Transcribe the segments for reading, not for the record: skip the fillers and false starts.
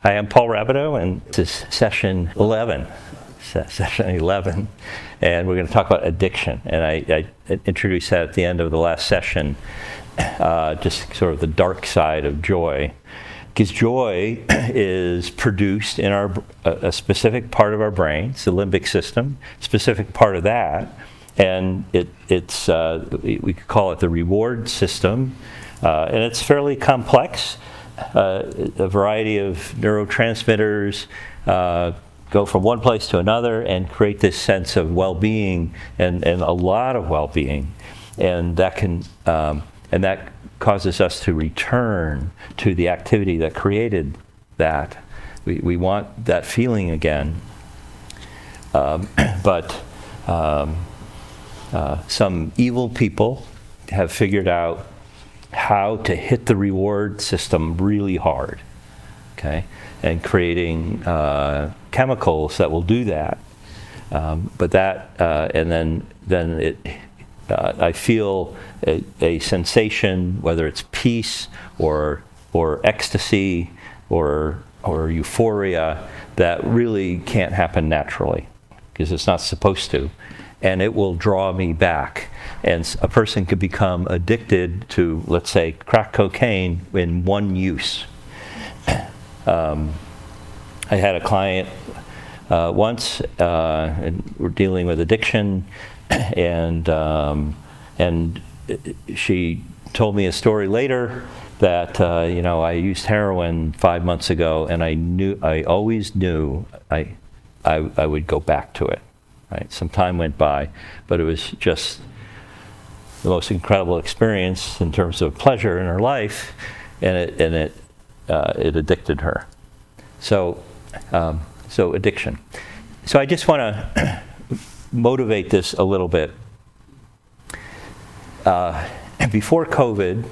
Hi, I'm Paul Rabideau, and this is session 11. And we're going to talk about addiction. And I introduced that at the end of the last session, just sort of the dark side of joy. Because joy is produced in a specific part of our brain, it's the limbic system, specific part of that. And we could call it the reward system. And it's fairly complex. A variety of neurotransmitters go from one place to another and create this sense of well-being and a lot of well-being, and that causes us to return to the activity that created that. We want that feeling again, but some evil people have figured out how to hit the reward system really hard, okay, and creating chemicals that will do that. But that, and then I feel a sensation, whether it's peace or ecstasy or euphoria, that really can't happen naturally because it's not supposed to, and it will draw me back. And a person could become addicted to, let's say, crack cocaine in one use. I had a client once, and we're dealing with addiction, and she told me a story later that I used heroin 5 months ago, and I always knew I would go back to it. Right? Some time went by, but it was just the most incredible experience in terms of pleasure in her life, and it addicted her. So addiction. So I just want to motivate this a little bit. Before COVID,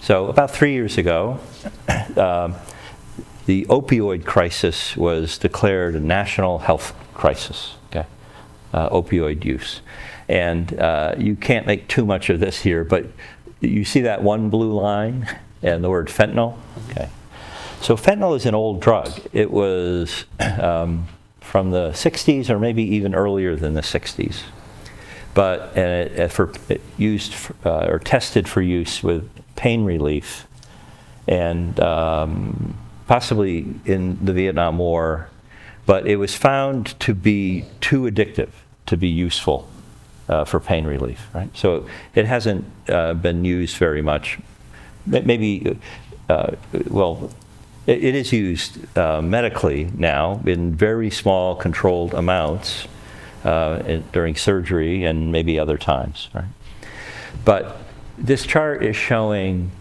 so about 3 years ago, the opioid crisis was declared a national health crisis. Okay, opioid use. And you can't make too much of this here, but you see that one blue line and the word fentanyl? Okay. So fentanyl is an old drug. It was from the 60s or maybe even earlier than the 60s. But it used or tested for use with pain relief, and possibly in the Vietnam War. But it was found to be too addictive to be useful for pain relief, right? So it hasn't been used very much. Maybe, it is used medically now in very small controlled amounts during surgery and maybe other times, right? But this chart is showing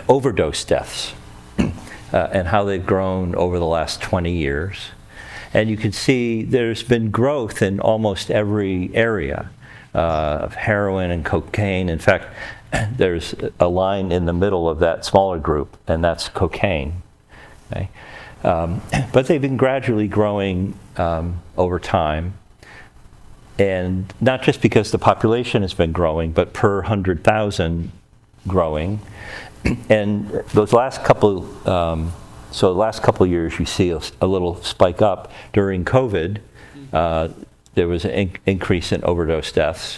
overdose deaths and how they've grown over the last 20 years. And you can see there's been growth in almost every area of heroin and cocaine. In fact, there's a line in the middle of that smaller group, and that's cocaine. Okay? But they've been gradually growing over time. And not just because the population has been growing, but per 100,000 growing. And those last couple So the last couple of years, you see a little spike up. During COVID, there was an increase in overdose deaths,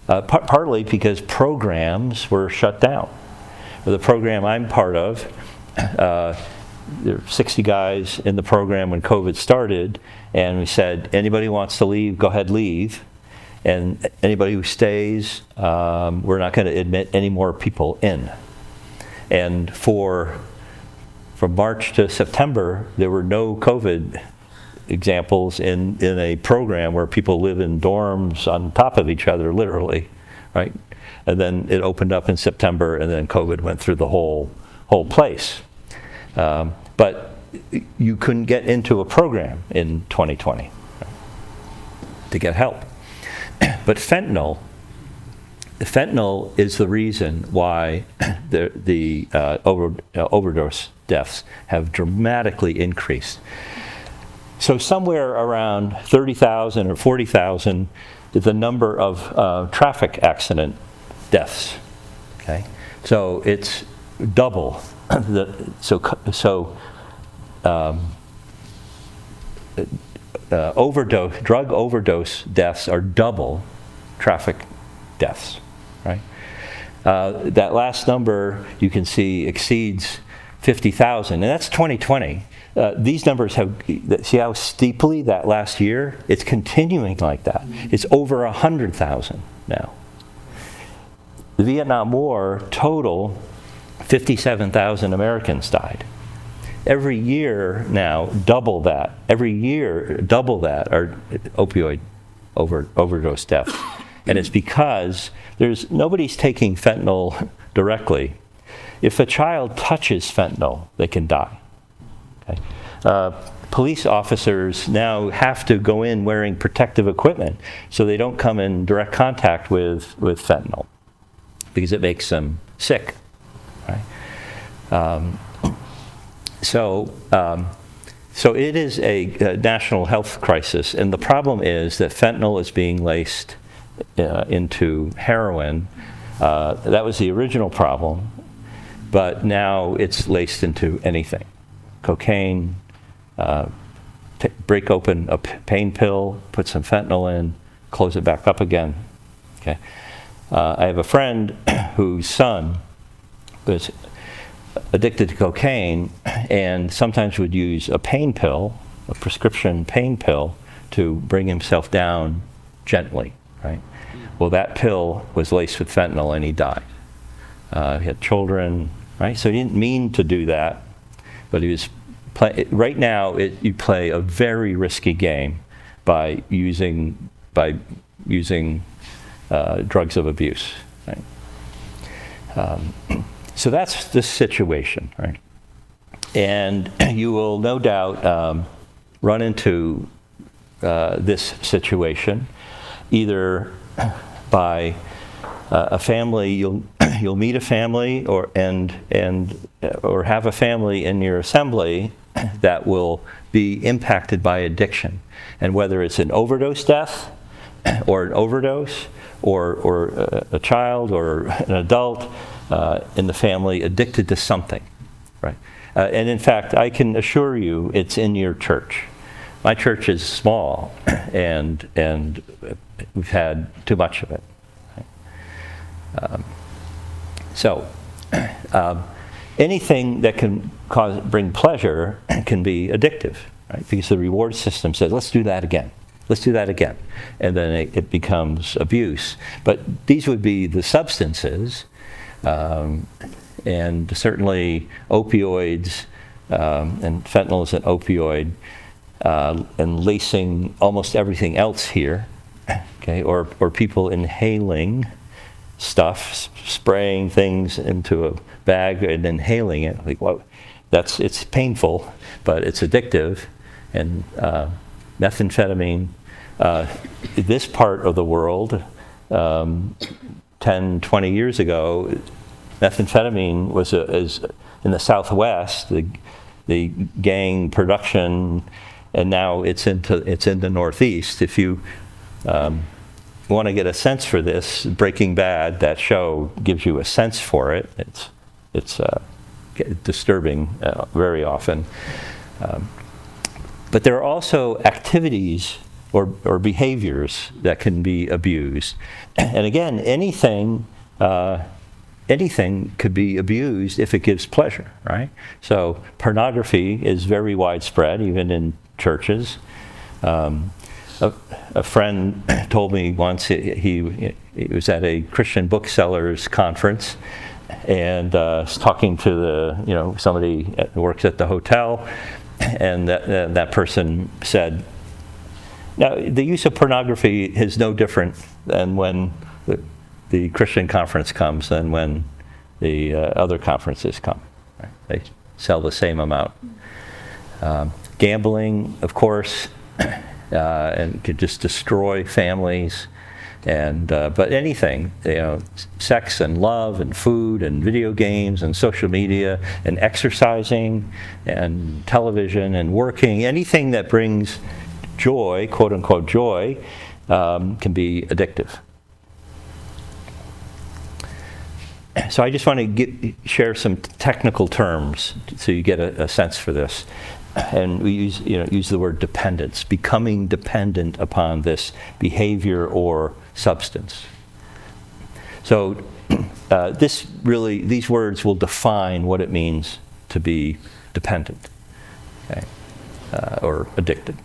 partly because programs were shut down. The program I'm part of, there were 60 guys in the program when COVID started, and we said, anybody who wants to leave, go ahead, leave. And anybody who stays, we're not going to admit any more people in. And from March to September, there were no COVID examples in a program where people live in dorms on top of each other, literally, right? And then it opened up in September, and then COVID went through the whole place. But you couldn't get into a program in 2020 to get help. But fentanyl is the reason why the overdose deaths have dramatically increased. So somewhere around 30,000 or 40,000 is the number of traffic accident deaths. Okay, so it's double. So drug overdose deaths are double traffic deaths, right? That last number you can see exceeds 50,000, and that's 2020. These numbers see how steeply that last year? It's continuing like that. It's over 100,000 now. The Vietnam War, total, 57,000 Americans died. Every year now, double that. Every year, double that are opioid overdose deaths. And it's because nobody's taking fentanyl directly. If a child touches fentanyl, they can die. Okay? Police officers now have to go in wearing protective equipment so they don't come in direct contact with fentanyl because it makes them sick. Right? So it is a national health crisis, and the problem is that fentanyl is being laced into heroin. That was the original problem, but now it's laced into anything. Cocaine, break open a pain pill, put some fentanyl in, close it back up again. Okay. I have a friend whose son was addicted to cocaine and sometimes would use a pain pill, a prescription pain pill, to bring himself down gently, right? Well, that pill was laced with fentanyl and he died. He had children, right? So he didn't mean to do that, but he was right now you play a very risky game by using drugs of abuse, right? So that's the situation, right? And you will no doubt run into this situation either by a family. You'll meet a family or have a family in your assembly that will be impacted by addiction, and whether it's an overdose death or an overdose or a child or an adult in the family addicted to something, right? And in fact, I can assure you it's in your church. My church is small, and we've had too much of it. Right? Anything that can bring pleasure can be addictive, right? Because the reward system says, let's do that again. Let's do that again. And then it becomes abuse. But these would be the substances, and certainly opioids, and fentanyl is an opioid, and lacing almost everything else here, okay? Or people inhaling stuff, spraying things into a bag and inhaling it. Like, well, it's painful, but it's addictive. And methamphetamine, this part of the world, 10, 20 years ago, methamphetamine was in the Southwest, the gang production, and now it's in the Northeast. If you want to get a sense for this, Breaking Bad, that show, gives you a sense for it. It's disturbing very often. But there are also activities or behaviors that can be abused. And again, anything could be abused if it gives pleasure, right? So pornography is very widespread, even in churches. A friend told me once he was at a Christian booksellers conference and was talking to somebody that works at the hotel, and that person said, now the use of pornography is no different than when the Christian conference comes than when the other conferences come. Right? They sell the same amount. Gambling, of course, and could just destroy families. And but anything, sex and love and food and video games and social media and exercising and television and working, anything that brings joy, quote unquote joy, can be addictive. So I just want to share some technical terms so you get a sense for this. and we use the word dependence, becoming dependent upon this behavior or substance. So these words will define what it means to be dependent, okay, or addicted.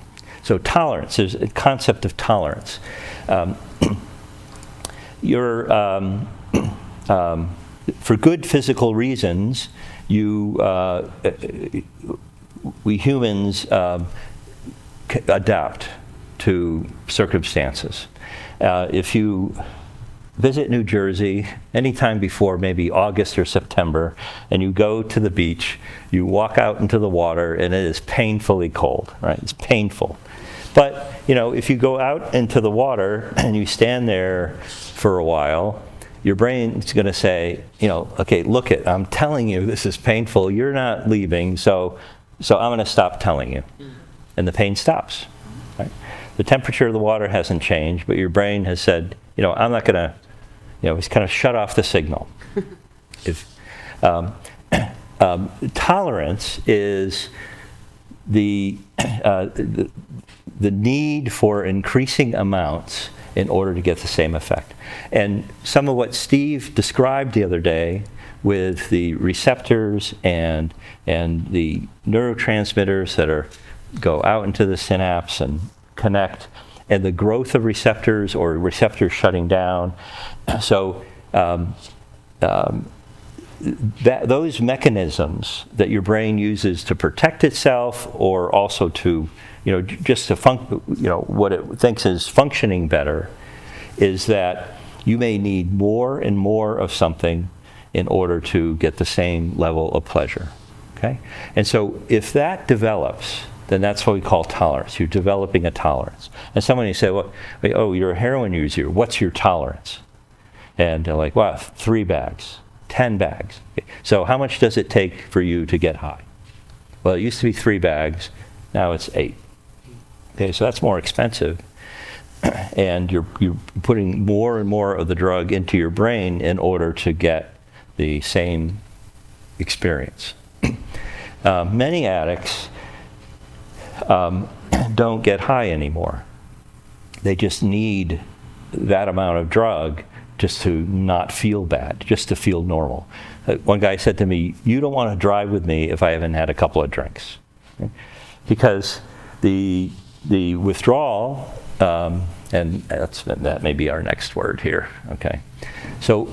So tolerance, there's a concept of tolerance. For good physical reasons, we humans adapt to circumstances. If you visit New Jersey anytime before maybe August or September, and you go to the beach, you walk out into the water, and it is painfully cold, right? It's painful. But, if you go out into the water and you stand there for a while, your brain's going to say, okay, look it, I'm telling you this is painful, you're not leaving, so I'm going to stop telling you. And the pain stops, right? The temperature of the water hasn't changed, but your brain has said, I'm not going to, it's kind of shut off the signal. Tolerance is the need for increasing amounts in order to get the same effect. And some of what Steve described the other day with the receptors and the neurotransmitters that go out into the synapse and connect, and the growth of receptors or receptors shutting down. So those mechanisms that your brain uses to protect itself, or also to just to what it thinks is functioning better, is that you may need more and more of something in order to get the same level of pleasure, okay? And so if that develops, then that's what we call tolerance. You're developing a tolerance. And someone you say, well, oh, you're a heroin user, what's your tolerance? And they're like, well, 3 bags, 10 bags. Okay. So how much does it take for you to get high? Well, it used to be 3 bags, now it's 8. Okay, so that's more expensive. And you're putting more and more of the drug into your brain in order to get the same experience. Many addicts don't get high anymore. They just need that amount of drug just to not feel bad, just to feel normal. One guy said to me, you don't want to drive with me if I haven't had a couple of drinks. Okay? Because the withdrawal, and that may be our next word here, okay? So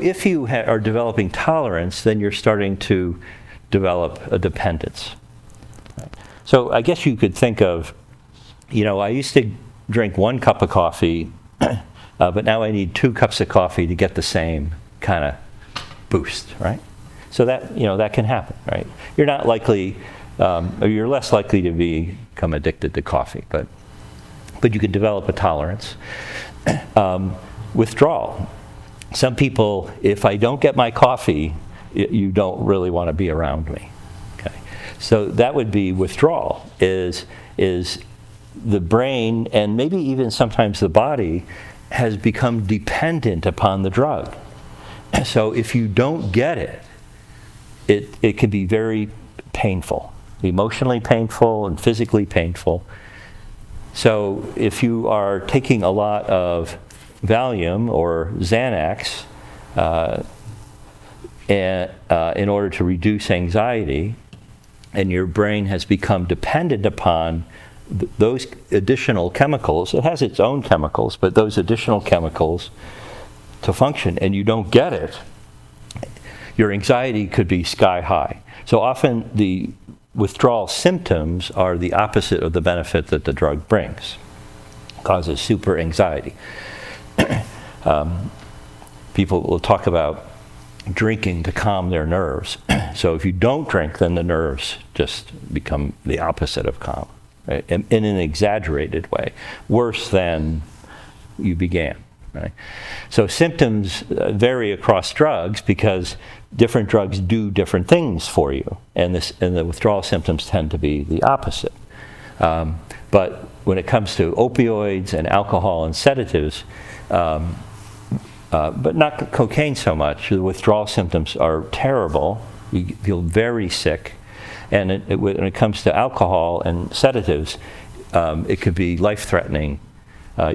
if you are developing tolerance, then you're starting to develop a dependence. Right? So I guess you could think of, I used to drink 1 cup of coffee, but now I need 2 cups of coffee to get the same kind of boost, right? So that, that can happen, right? You're not likely, or you're less likely to become addicted to coffee, but you can develop a tolerance. Withdrawal. Some people, if I don't get my coffee, you don't really want to be around me. Okay, so that would be withdrawal. Is the brain, and maybe even sometimes the body, has become dependent upon the drug. So if you don't get it can be very painful, emotionally painful and physically painful. So if you are taking a lot of Valium or Xanax in order to reduce anxiety, and your brain has become dependent upon those additional chemicals, it has its own chemicals, but those additional chemicals to function, and you don't get it, your anxiety could be sky high. So often the withdrawal symptoms are the opposite of the benefit that the drug brings. It causes super anxiety. People will talk about drinking to calm their nerves. So if you don't drink, then the nerves just become the opposite of calm, right? In an exaggerated way, worse than you began, right? So symptoms vary across drugs because different drugs do different things for you, and the withdrawal symptoms tend to be the opposite. But when it comes to opioids and alcohol and sedatives, but not cocaine so much, the withdrawal symptoms are terrible. You feel very sick, And when it comes to alcohol and sedatives, it could be life-threatening.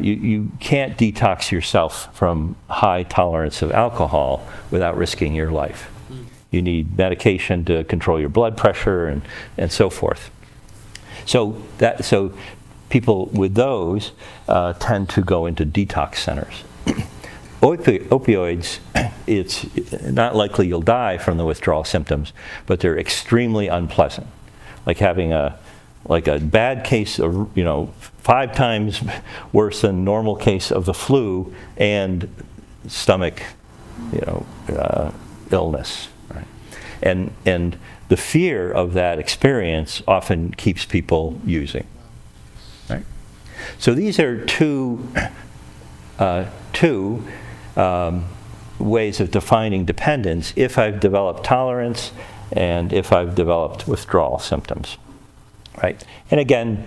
You can't detox yourself from high tolerance of alcohol without risking your life. You need medication to control your blood pressure and so forth. So people with those tend to go into detox centers. Opioids, it's not likely you'll die from the withdrawal symptoms, but they're extremely unpleasant. Like having a bad case of, 5 times worse than normal case of the flu and stomach, illness. Right? And the fear of that experience often keeps people using. Right? So these are two ways of defining dependence if I've developed tolerance and if I've developed withdrawal symptoms. Right? And again,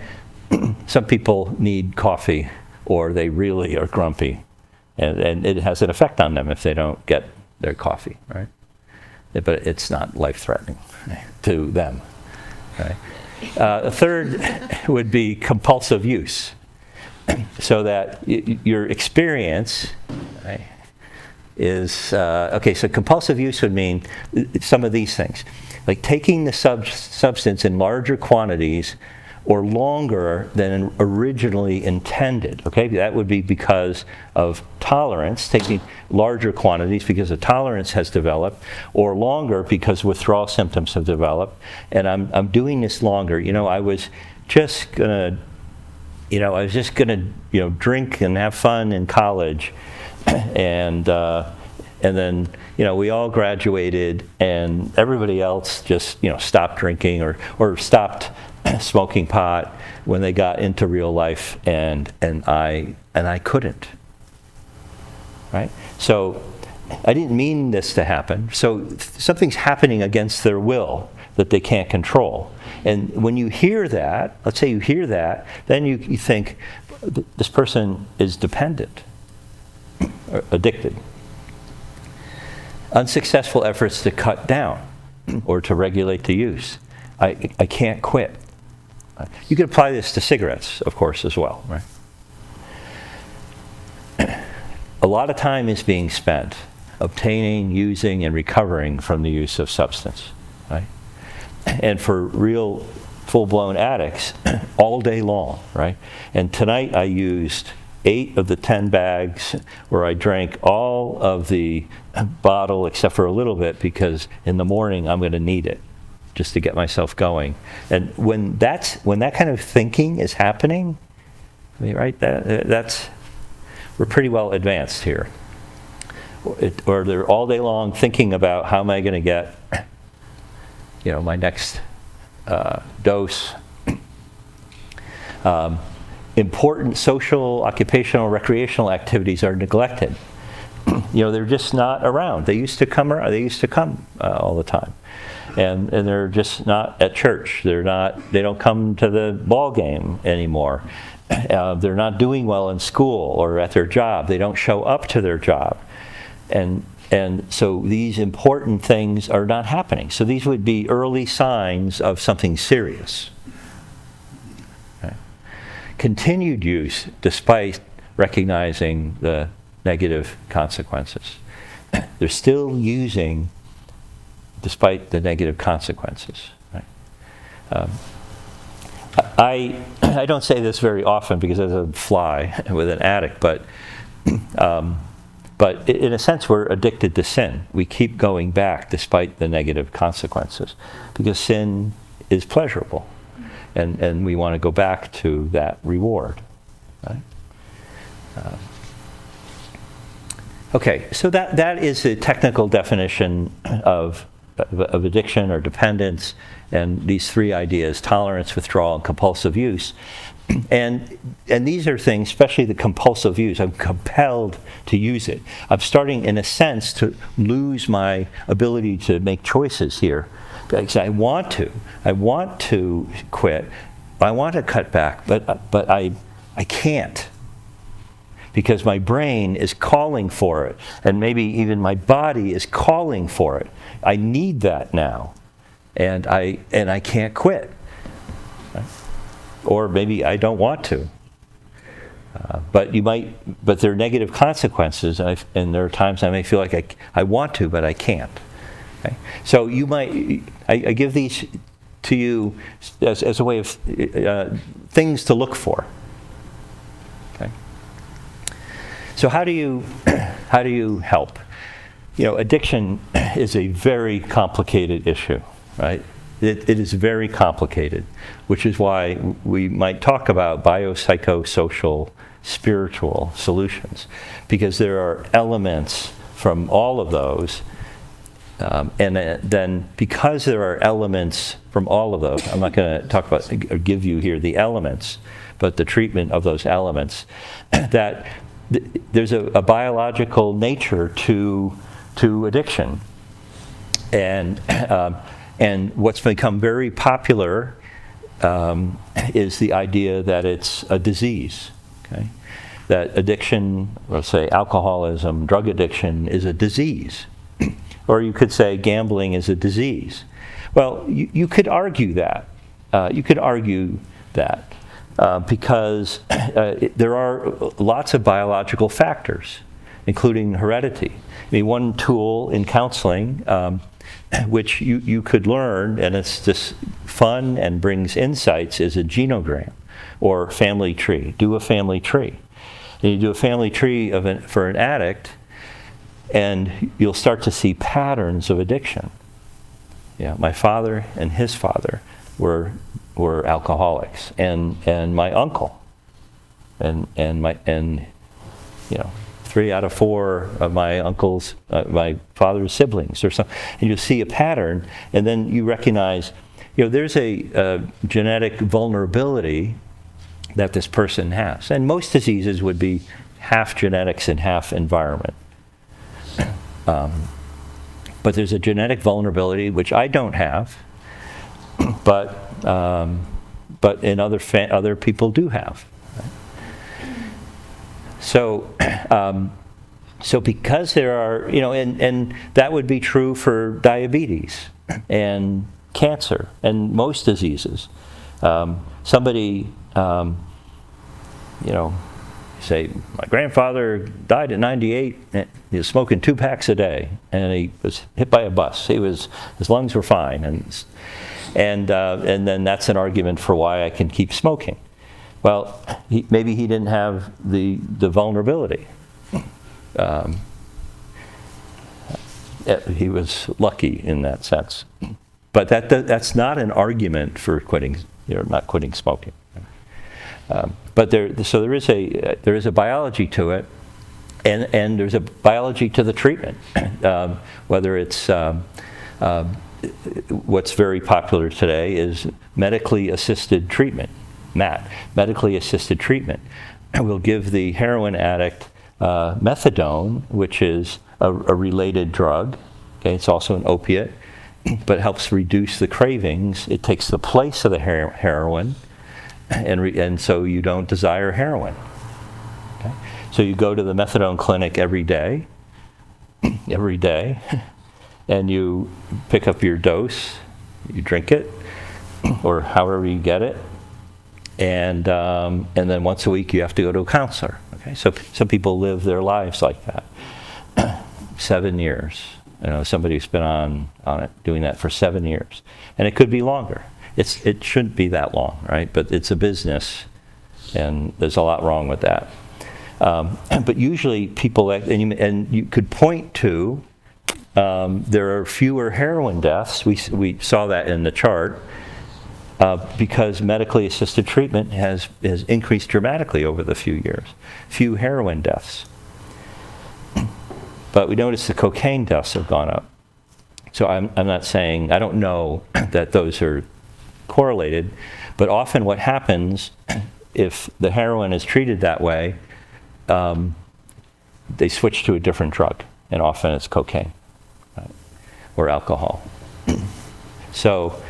some people need coffee or they really are grumpy, and it has an effect on them if they don't get their coffee, right? But it's not life-threatening to them, right? A third would be compulsive use, so that your experience, right, is, so compulsive use would mean some of these things, like taking the substance in larger quantities or longer than originally intended, okay? That would be because of tolerance, taking larger quantities because a tolerance has developed, or longer because withdrawal symptoms have developed, and I'm doing this longer. I was just gonna drink and have fun in college, and then, we all graduated and everybody else just, stopped drinking or stopped smoking pot when they got into real life, and I couldn't. Right? So I didn't mean this to happen. So something's happening against their will that they can't control. And when you hear that, let's say you hear that, then you think this person is dependent, or addicted. Unsuccessful efforts to cut down or to regulate the use. I can't quit. You can apply this to cigarettes, of course, as well, right? A lot of time is being spent obtaining, using, and recovering from the use of substance, right? And for real full-blown addicts, all day long, right? And tonight I used 8 of the 10 bags where I drank all of the bottle except for a little bit because in the morning I'm going to need it just to get myself going. And when that kind of thinking is happening, right, we're pretty well advanced here. Or they're all day long thinking about how am I going to get, my next dose. Important social, occupational, recreational activities are neglected. They're just not around. They used to come all the time, and they're just not at church. They don't come to the ball game anymore. They're not doing well in school or at their job. They don't show up to their job, and so these important things are not happening. So these would be early signs of something serious. Continued use despite recognizing the negative consequences. They're still using despite the negative consequences. Right? I don't say this very often because it doesn't fly with an addict, but in a sense we're addicted to sin. We keep going back despite the negative consequences because sin is pleasurable. And we want to go back to that reward, right? Okay, so that is the technical definition of addiction or dependence, and these 3 ideas: tolerance, withdrawal, and compulsive use. And these are things, especially the compulsive use. I'm compelled to use it. I'm starting, in a sense, to lose my ability to make choices here. Because I want to quit, I want to cut back, but I can't, because my brain is calling for it, and maybe even my body is calling for it. I need that now, and I can't quit. Right? Or maybe I don't want to. But there are negative consequences, and there are times I may feel like I want to, but I can't. Okay? So I give these to you as a way of things to look for. Okay? So how do you help? Addiction is a very complicated issue, right? It is very complicated, which is why we might talk about biopsychosocial, spiritual solutions, because there are elements from all of those, and then because there are elements from all of those, I'm not going to talk about or give you here the elements, but the treatment of those elements, that there's a biological nature to addiction, and what's become very popular is the idea that it's a disease. Okay? That addiction, let's say alcoholism, drug addiction, is a disease. Or you could say gambling is a disease. Well, you could argue that. Because there are lots of biological factors, including heredity. I mean, one tool in counseling, which you could learn, and it's just fun and brings insights, is a genogram or family tree. Do a family tree. And you do a family tree for an addict, and you'll start to see patterns of addiction. Yeah, my father and his father were alcoholics, and my uncle, and 3 out of 4 of my uncle's, my father's siblings, or something, and you'll see a pattern, and then you recognize, there's a genetic vulnerability that this person has, and most diseases would be half genetics and half environment. But there's a genetic vulnerability which I don't have, but in other people do have. So because there are, and that would be true for diabetes and cancer and most diseases. Somebody, say, my grandfather died at 98, and he was smoking 2 packs a day, and he was hit by a bus. His lungs were fine, and then that's an argument for why I can keep smoking. Well, maybe he didn't have the vulnerability. He was lucky in that sense. But that's not an argument for quitting, not quitting smoking. But there is a biology to it, and there's a biology to the treatment. Whether it's what's very popular today is medically assisted treatment. Medically assisted treatment. We'll give the heroin addict methadone, which is a related drug. Okay, it's also an opiate, but it helps reduce the cravings. It takes the place of the heroin, and so you don't desire heroin. Okay? So you go to the methadone clinic every day, and you pick up your dose, you drink it, or however you get it, and then once a week you have to go to a counselor. Okay, so some people live their lives like that. 7 years. Somebody who's been on it doing that for 7 years, and it could be longer. It shouldn't be that long, right? But it's a business, and there's a lot wrong with that. But usually people, and you could point to, there are fewer heroin deaths. We saw that in the chart. Because medically assisted treatment has increased dramatically over the few years. Few heroin deaths. But we notice the cocaine deaths have gone up. So I'm not saying, I don't know that those are correlated, but often what happens if the heroin is treated that way, they switch to a different drug, and often it's cocaine, right? Or alcohol. So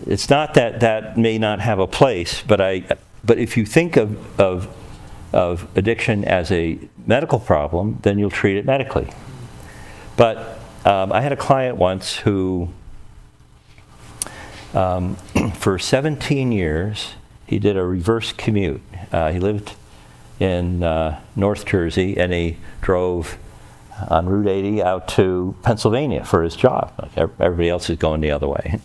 it's not that may not have a place, but if you think of addiction as a medical problem, then you'll treat it medically. But I had a client once who For 17 years, he did a reverse commute. He lived in North Jersey, and he drove on Route 80 out to Pennsylvania for his job. Like everybody else is going the other way.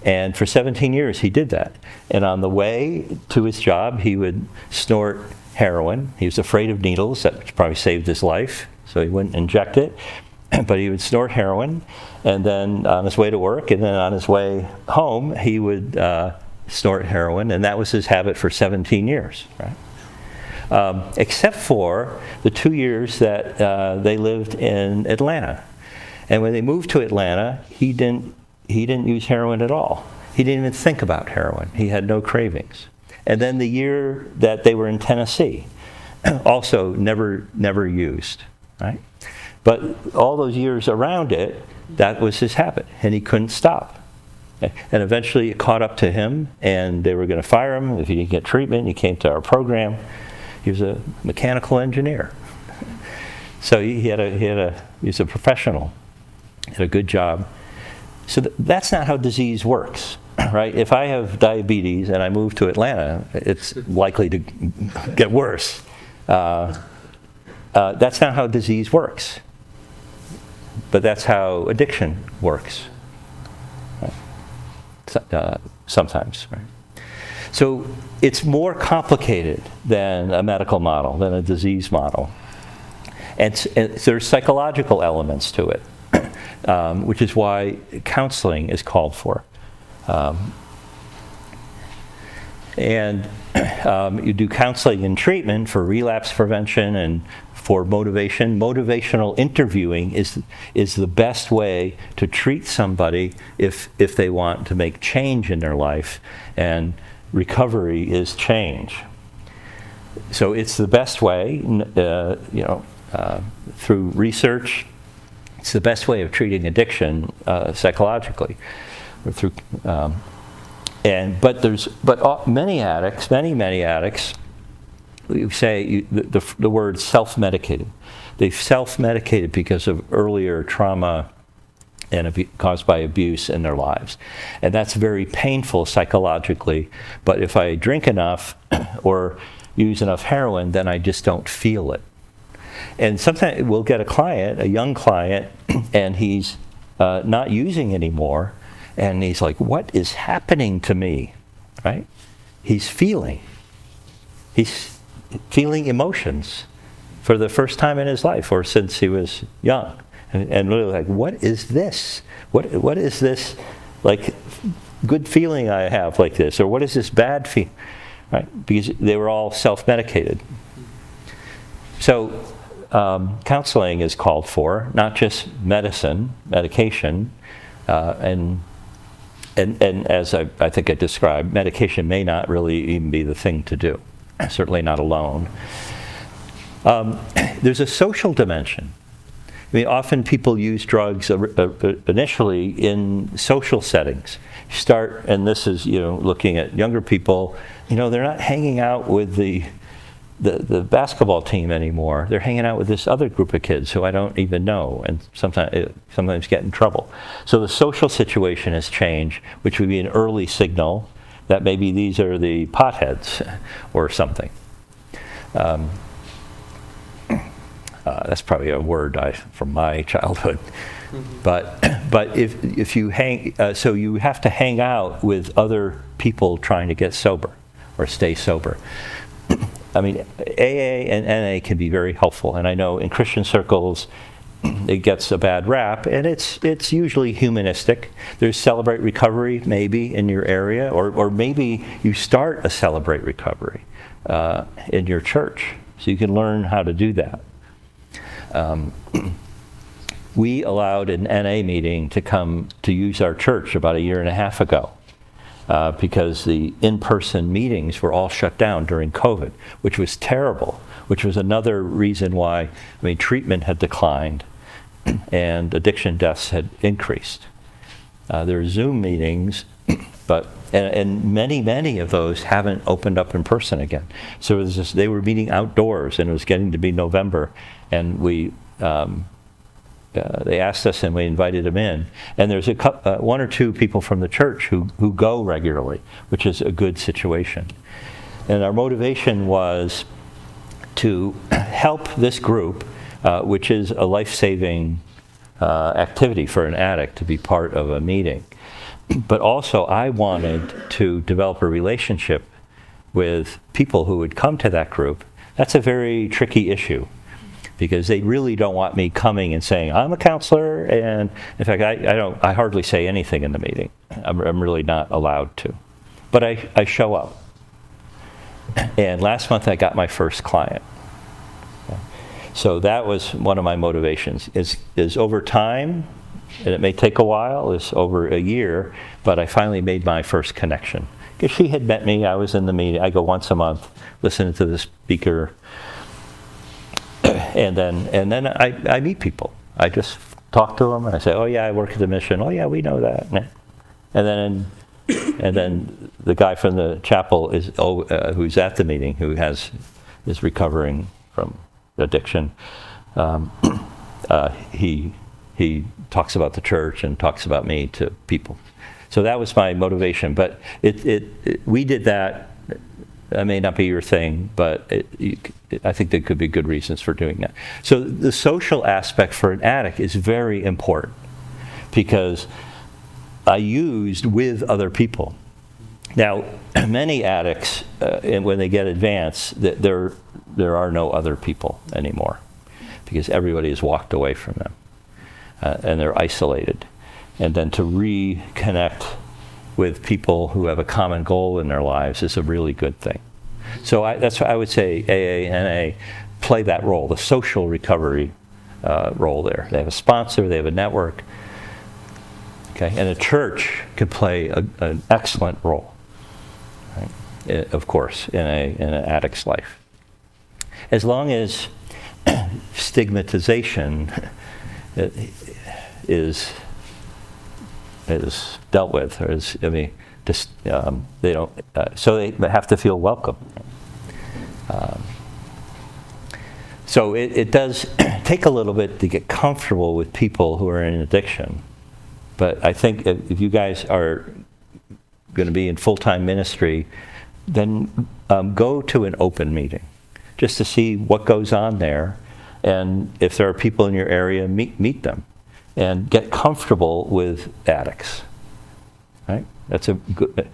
And for 17 years, he did that. And on the way to his job, he would snort heroin. He was afraid of needles. That probably saved his life, so he wouldn't inject it. But he would snort heroin, and then on his way to work, and then on his way home, he would snort heroin, and that was his habit for 17 years, right? Except for the 2 years that they lived in Atlanta. And when they moved to Atlanta, he didn't use heroin at all. He didn't even think about heroin. He had no cravings. And then the year that they were in Tennessee, also never used, right? But all those years around it, that was his habit, and he couldn't stop. And eventually it caught up to him, and they were going to fire him if he didn't get treatment. He came to our program. He was a mechanical engineer. So he was a professional, had a good job. So that's not how disease works, right? If I have diabetes and I move to Atlanta, it's likely to get worse. That's not how disease works. But that's how addiction works, right? Sometimes, right? So it's more complicated than a medical model, than a disease model. And there's psychological elements to it, which is why counseling is called for. You do counseling and treatment for relapse prevention and for motivation. Motivational interviewing is the best way to treat somebody if they want to make change in their life, and recovery is change. So it's the best way, through research. It's the best way of treating addiction psychologically, or through. But many addicts, you say the word self-medicated. They've self-medicated because of earlier trauma and caused by abuse in their lives. And that's very painful psychologically. But if I drink enough or use enough heroin, then I just don't feel it. And sometimes we'll get a young client, and he's not using anymore, and he's like, what is happening to me, right? He's feeling emotions for the first time in his life, or since he was young. And really like, what is this? What is this, like, good feeling I have like this? Or what is this bad feeling, right? Because they were all self-medicated. So counseling is called for, not just medication, and as I think I described, medication may not really even be the thing to do, certainly not alone. There's a social dimension. I mean, often people use drugs initially in social settings. And this is, looking at younger people, they're not hanging out with the basketball team anymore. They're hanging out with this other group of kids who I don't even know, and sometimes get in trouble. So the social situation has changed, which would be an early signal that maybe these are the potheads or something. That's probably a word from my childhood. Mm-hmm. But if you so you have to hang out with other people trying to get sober or stay sober. I mean, AA and NA can be very helpful, and I know in Christian circles it gets a bad rap, and it's usually humanistic. There's Celebrate Recovery maybe in your area, or maybe you start a Celebrate Recovery in your church, so you can learn how to do that. We allowed an NA meeting to come to use our church about 1.5 years ago. Because the in-person meetings were all shut down during COVID, which was terrible, which was another reason why, treatment had declined and addiction deaths had increased. There are Zoom meetings, and many of those haven't opened up in person again. So they were meeting outdoors, and it was getting to be November, and we they asked us, and we invited them in. And there's one or two people from the church who go regularly, which is a good situation. And our motivation was to help this group, which is a life-saving activity for an addict to be part of a meeting. But also, I wanted to develop a relationship with people who would come to that group. That's a very tricky issue, because they really don't want me coming and saying, I'm a counselor, and in fact, I hardly say anything in the meeting. I'm really not allowed to. But I show up. And last month I got my first client. So that was one of my motivations, is over time, and it may take a while, is over a year, but I finally made my first connection. Because she had met me, I was in the meeting, I go once a month, listen to the speaker, and then I meet people. I just talk to them, and I say, oh yeah, I work at the mission, oh yeah, we know that. And then the guy from the chapel who's at the meeting, who is recovering from addiction, he talks about the church and talks about me to people. So that was my motivation. But we did that. That may not be your thing, but I think there could be good reasons for doing that. So the social aspect for an addict is very important, because I used with other people. Now, many addicts, when they get advanced, there are no other people anymore, because everybody has walked away from them, and they're isolated. And then to reconnect with people who have a common goal in their lives is a really good thing. So that's why I would say AA and NA play that role, the social recovery role there. They have a sponsor, they have a network. Okay, and a church can play an excellent role, right? Of course, in an addict's life. As long as stigmatization is dealt with, or they don't. So they have to feel welcome. So it does take a little bit to get comfortable with people who are in addiction. But I think if you guys are going to be in full-time ministry, then go to an open meeting, just to see what goes on there, and if there are people in your area, meet them, and get comfortable with addicts. Right? That's a good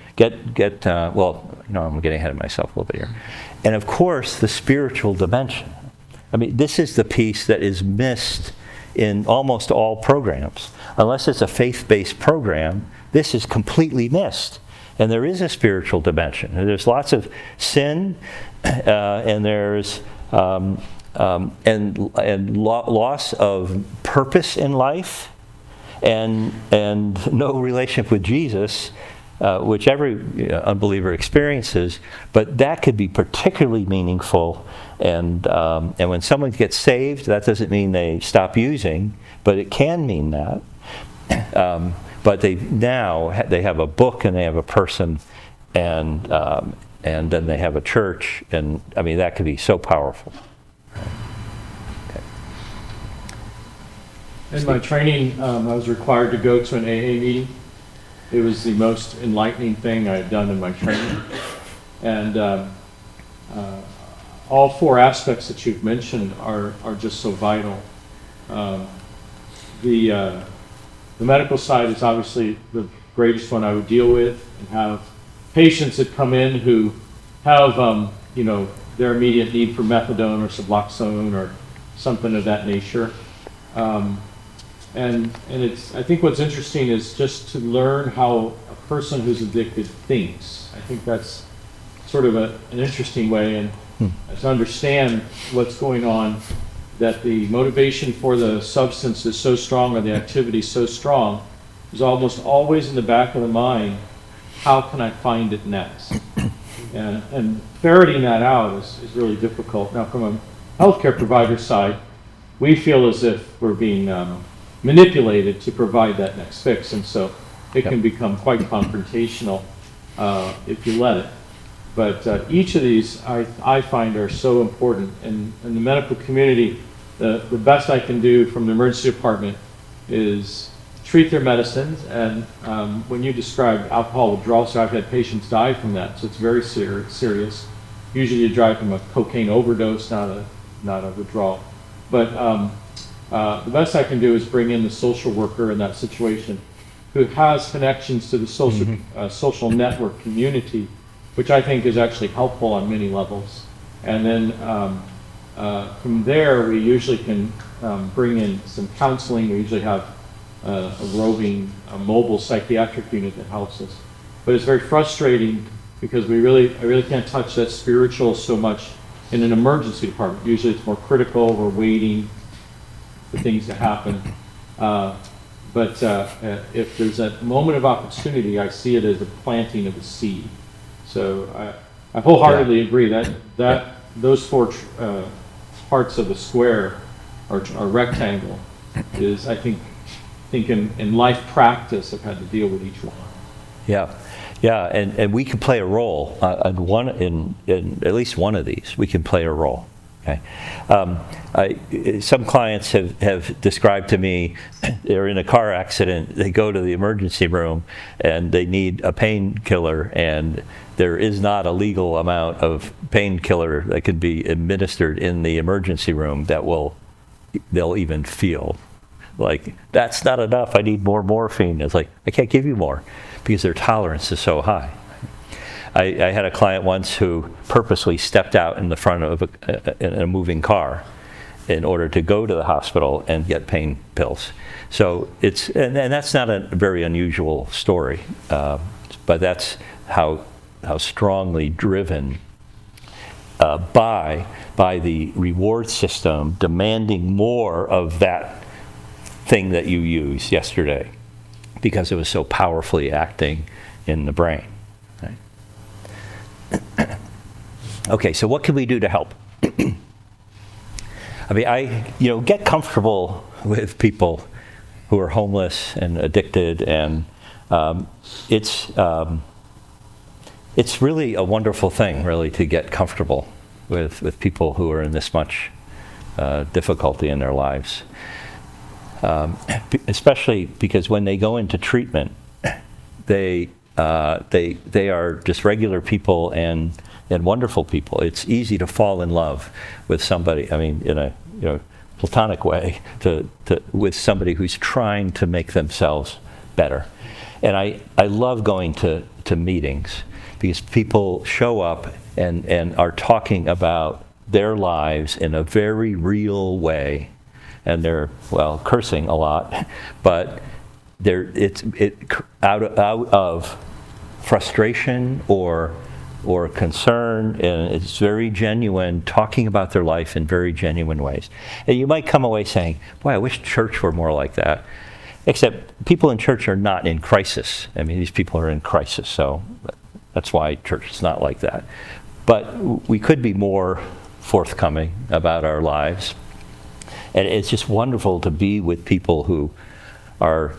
well, I'm getting ahead of myself a little bit here. And of course, the spiritual dimension. I mean, this is the piece that is missed in almost all programs. Unless it's a faith-based program, this is completely missed. And there is a spiritual dimension. And there's lots of sin, and there's loss of purpose in life, and no relationship with Jesus, which every unbeliever experiences. But that could be particularly meaningful. And when someone gets saved, that doesn't mean they stop using, but it can mean that. But they have a book, and they have a person, and then they have a church, and I mean that could be so powerful. Okay. In my training, I was required to go to an AA meeting. It was the most enlightening thing I had done in my training, and all four aspects that you've mentioned are just so vital. The medical side is obviously the greatest one I would deal with, and have patients that come in who have, their immediate need for methadone or Suboxone or something of that nature. And I think what's interesting is just to learn how a person who's addicted thinks. I think that's sort of an interesting way, and to understand what's going on, that the motivation for the substance is so strong, or the activity so strong, is almost always in the back of the mind, how can I find it next? And ferreting that out is really difficult. Now, from a healthcare provider side, we feel as if we're being manipulated to provide that next fix, and so it can become quite confrontational if you let it. But each of these I find are so important, and the medical community the best I can do from the emergency department is treat their medicines. And when you described alcohol withdrawal, so I've had patients die from that, so it's very serious. Usually you die from a cocaine overdose, not a withdrawal. But the best I can do is bring in the social worker in that situation who has connections to the social network community, which I think is actually helpful on many levels. And then from there, we usually can bring in some counseling. We usually have a roving, mobile psychiatric unit that helps us. But it's very frustrating because I really can't touch that spiritual so much in an emergency department. Usually it's more critical. We're waiting for things to happen. But if there's a moment of opportunity, I see it as the planting of a seed. So I wholeheartedly agree that those four parts of the square or rectangle is, I think in life practice, I've had to deal with each one. Yeah, and we can play a role in at least one of these. We can play a role. Okay, some clients have described to me they're in a car accident. They go to the emergency room and they need a painkiller, and there is not a legal amount of painkiller that can be administered in the emergency room that they'll even feel. Like, that's not enough, I need more morphine. It's like, I can't give you more because their tolerance is so high. I had a client once who purposely stepped out in the front of a moving car in order to go to the hospital and get pain pills. So and that's not a very unusual story, but that's how strongly driven by the reward system demanding more of that thing that you used yesterday because it was so powerfully acting in the brain. Right? Okay, so what can we do to help? I mean, get comfortable with people who are homeless and addicted, and it's really a wonderful thing, really, to get comfortable with people who are in this much difficulty in their lives. Especially because when they go into treatment, they are just regular people and wonderful people. It's easy to fall in love with somebody. I mean, in a platonic way, with somebody who's trying to make themselves better. And I love going to meetings because people show up and are talking about their lives in a very real way. And they're, cursing a lot, but it's out of frustration or concern, and it's very genuine, talking about their life in very genuine ways. And you might come away saying, boy, I wish church were more like that. Except people in church are not in crisis. I mean, these people are in crisis, so that's why church is not like that. But we could be more forthcoming about our lives. And it's just wonderful to be with people who are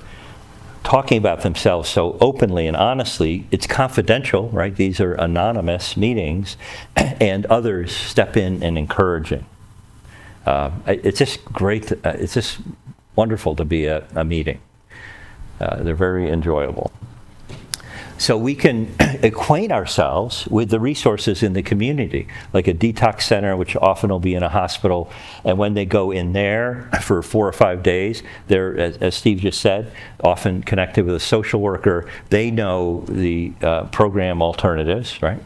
talking about themselves so openly and honestly. It's confidential, right? These are anonymous meetings, and others step in and encouraging. It's just great. It's just wonderful to be at a meeting. They're very enjoyable. So we can acquaint ourselves with the resources in the community, like a detox center, which often will be in a hospital. And when they go in there for 4 or 5 days, they're, as Steve just said, often connected with a social worker. They know the program alternatives, right?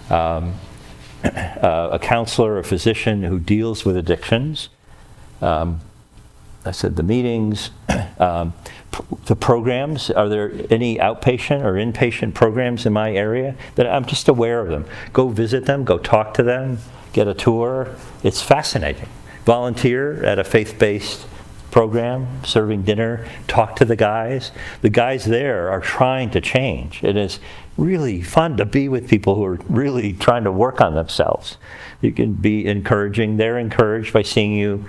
A counselor, a physician who deals with addictions. I said the meetings. The programs, are there any outpatient or inpatient programs in my area that I'm just aware of them? Go visit them, go talk to them, get a tour. It's fascinating. Volunteer at a faith-based program, serving dinner, talk to the guys. The guys there are trying to change. It is really fun to be with people who are really trying to work on themselves. You can be encouraging. They're encouraged by seeing you.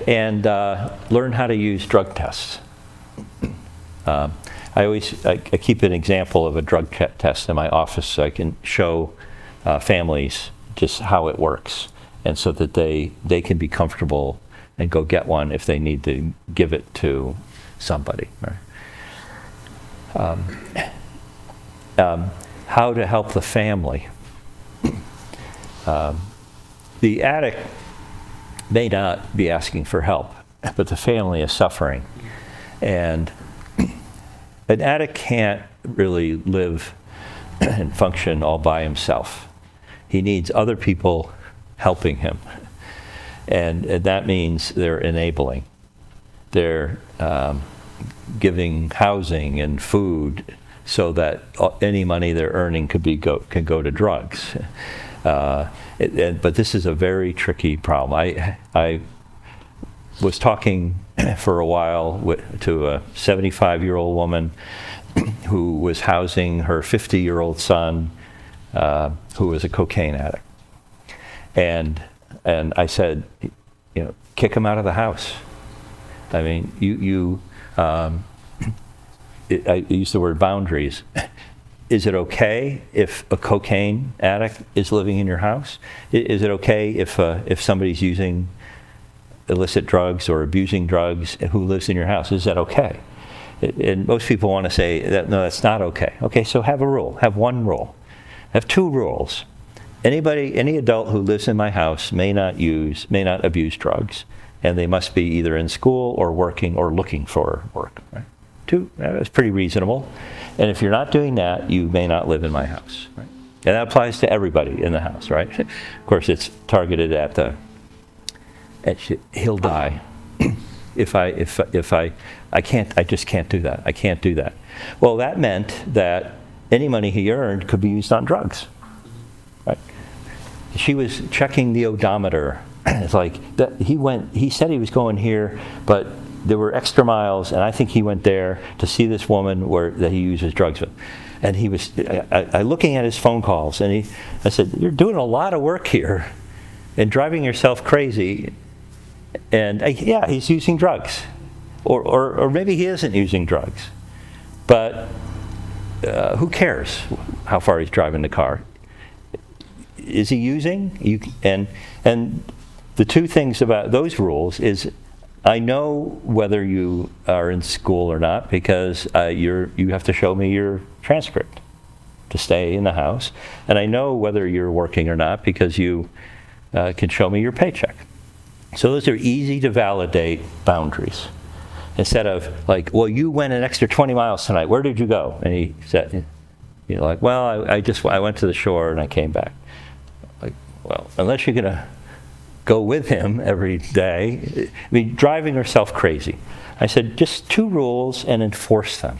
And learn how to use drug tests. I keep an example of a drug test in my office so I can show families just how it works. and so that they can be comfortable and go get one if they need to give it to somebody. Right? How to help the family. The addict may not be asking for help, but the family is suffering. And an addict can't really live and function all by himself. He needs other people helping him. And that means they're enabling. They're giving housing and food so that any money they're earning can go to drugs. But this is a very tricky problem. I was talking for a while to a 75-year-old woman who was housing her 50-year-old son, who was a cocaine addict. And I said, kick him out of the house. I mean, I use the word boundaries. Is it okay if a cocaine addict is living in your house? Is it okay if somebody's using illicit drugs or abusing drugs who lives in your house? Is that okay? And most people want to say that no, that's not okay. Okay, so have a rule. Have one rule. Have two rules. Any adult who lives in my house may not abuse drugs, and they must be either in school or working or looking for work. Right? That's pretty reasonable. And if you're not doing that, you may not live in my house. Right? And that applies to everybody in the house, right? Of course, it's targeted at he'll die if I just can't do that. I can't do that. Well, that meant that any money he earned could be used on drugs. Right? She was checking the odometer. It's like that he said he was going here, but there were extra miles, and I think he went there to see this woman that he uses drugs with. And he was looking at his phone calls, and I said, "You're doing a lot of work here, and driving yourself crazy." And he's using drugs, or maybe he isn't using drugs, but who cares how far he's driving the car? Is he using? And the two things about those rules is, I know whether you are in school or not because you have to show me your transcript to stay in the house, and I know whether you're working or not because you can show me your paycheck. So those are easy to validate boundaries. Instead of like, well, you went an extra 20 miles tonight. Where did you go? And he said, well, I went to the shore and I came back. Like, well, unless you're gonna go with him every day, I mean, driving herself crazy. I said, just two rules and enforce them.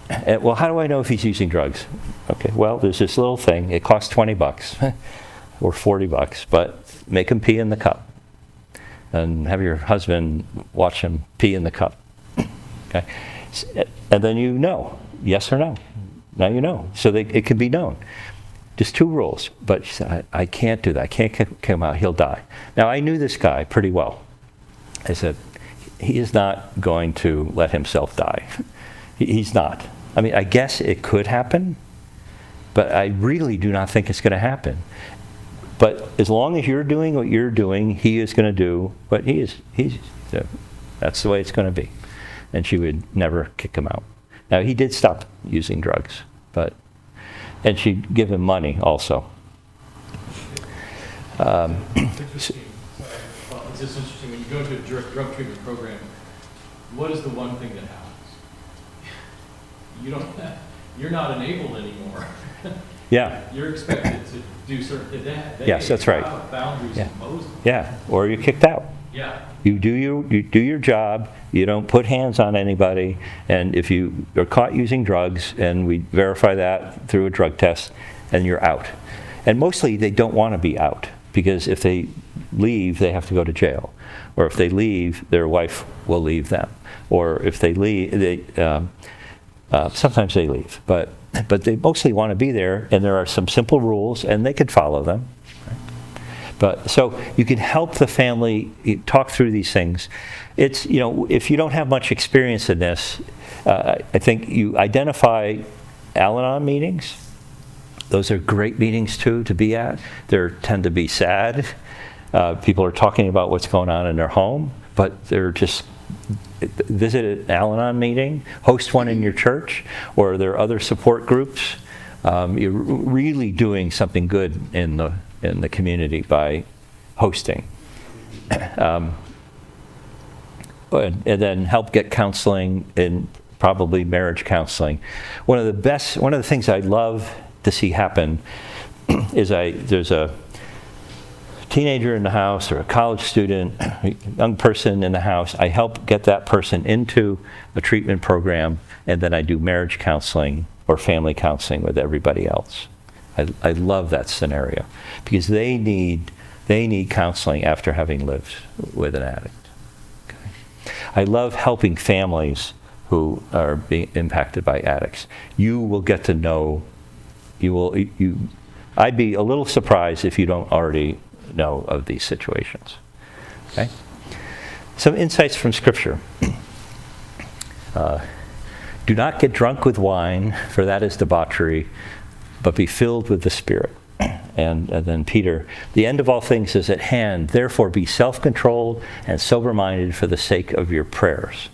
And, well, how do I know if he's using drugs? Okay, well, there's this little thing. It costs $20 or $40, but make him pee in the cup. And have your husband watch him pee in the cup. Okay? And then yes or no. Now you know. So it can be known. Just two rules. But she said, I can't do that. I can't kick him out. He'll die. Now, I knew this guy pretty well. I said, he is not going to let himself die. He's not. I mean, I guess it could happen, but I really do not think it's going to happen. But as long as you're doing what you're doing, he is going to do what he is. That's the way it's going to be. And she would never kick him out. Now, he did stop using drugs, and she'd give him money also. It's just interesting, when you go to a drug treatment program, what is the one thing that happens? You're not enabled anymore. Yeah. You're expected to do certain things. Yes, that's right. Boundaries Yeah. imposed. Yeah, or you're kicked out. Yeah. You do your job. You don't put hands on anybody. And if you are caught using drugs, and we verify that through a drug test, and you're out. And mostly they don't want to be out, because if they leave, they have to go to jail. Or if they leave, their wife will leave them. Or if they leave, sometimes they leave. But they mostly want to be there, and there are some simple rules, and they could follow them. But so you can help the family talk through these things. It's, if you don't have much experience in this, I think you identify Al-Anon meetings, Those are great meetings too to be at. They tend to be sad. People are talking about what's going on in their home, but they're just visit an Al-Anon meeting, host one in your church, or there are other support groups. You're really doing something good in the community by hosting. And then help get counseling, and probably marriage counseling. One of the things I love to see happen is there's a teenager in the house or a college student, a young person in the house. I help get that person into a treatment program, and then I do marriage counseling or family counseling with everybody else. I love that scenario because they need counseling after having lived with an addict. Okay. I love helping families who are being impacted by addicts. You will get to know. I'd be a little surprised if you don't already know of these situations. Okay? Some insights from Scripture. Do not get drunk with wine, for that is debauchery, but be filled with the Spirit. And then Peter, the end of all things is at hand. Therefore be self-controlled and sober-minded for the sake of your prayers.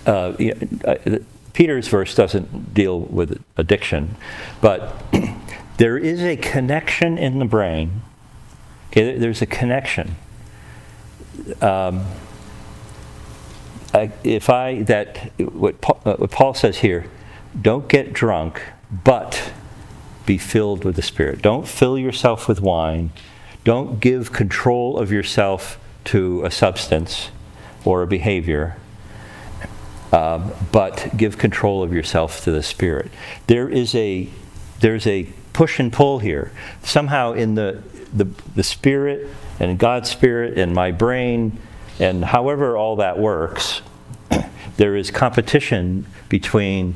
Okay. Peter's verse doesn't deal with addiction, but there is a connection in the brain. Okay, there's a connection. What Paul says here, don't get drunk, but be filled with the Spirit. Don't fill yourself with wine. Don't give control of yourself to a substance or a behavior. But give control of yourself to the Spirit. There's a push and pull here. Somehow in the Spirit and God's Spirit and my brain and however all that works, there is competition between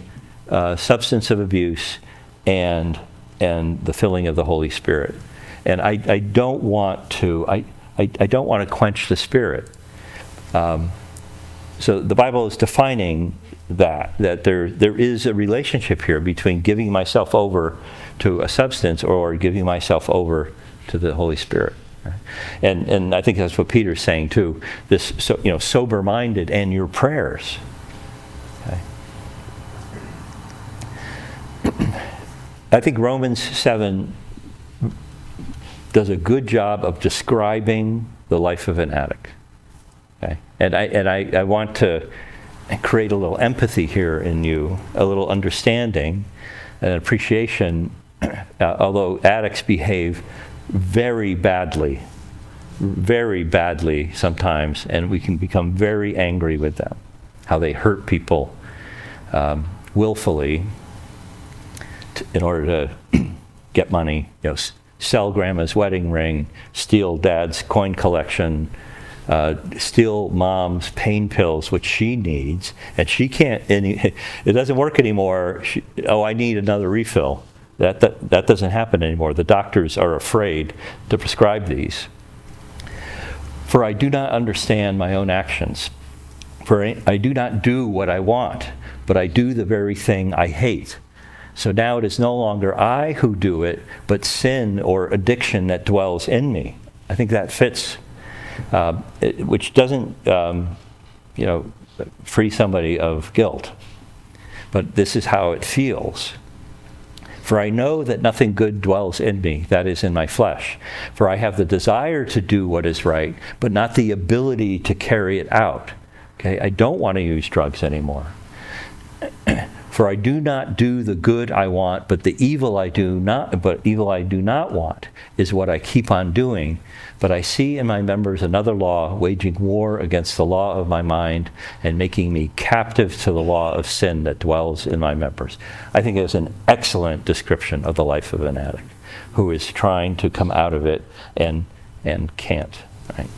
substance of abuse and the filling of the Holy Spirit. And I don't want to quench the Spirit. So the Bible is defining that there is a relationship here between giving myself over to a substance or giving myself over to the Holy Spirit. Right? And I think that's what Peter's saying too. This sober-minded and your prayers. Okay. I think Romans 7 does a good job of describing the life of an addict. Okay. And I want to create a little empathy here in you, a little understanding and appreciation, although addicts behave very badly sometimes, and we can become very angry with them, how they hurt people willfully in order to get money, sell grandma's wedding ring, steal dad's coin collection, steal mom's pain pills, which she needs, and she can't. It doesn't work anymore. I need another refill. That doesn't happen anymore. The doctors are afraid to prescribe these. For I do not understand my own actions. For I do not do what I want, but I do the very thing I hate. So now it is no longer I who do it, but sin or addiction that dwells in me. I think that fits. Which doesn't, free somebody of guilt. But this is how it feels. For I know that nothing good dwells in me, that is, in my flesh. For I have the desire to do what is right, but not the ability to carry it out. Okay, I don't want to use drugs anymore. For I do not do the good I want, but evil I do not want is what I keep on doing. But I see in my members another law, waging war against the law of my mind and making me captive to the law of sin that dwells in my members. I think it's an excellent description of the life of an addict who is trying to come out of it and can't. Right?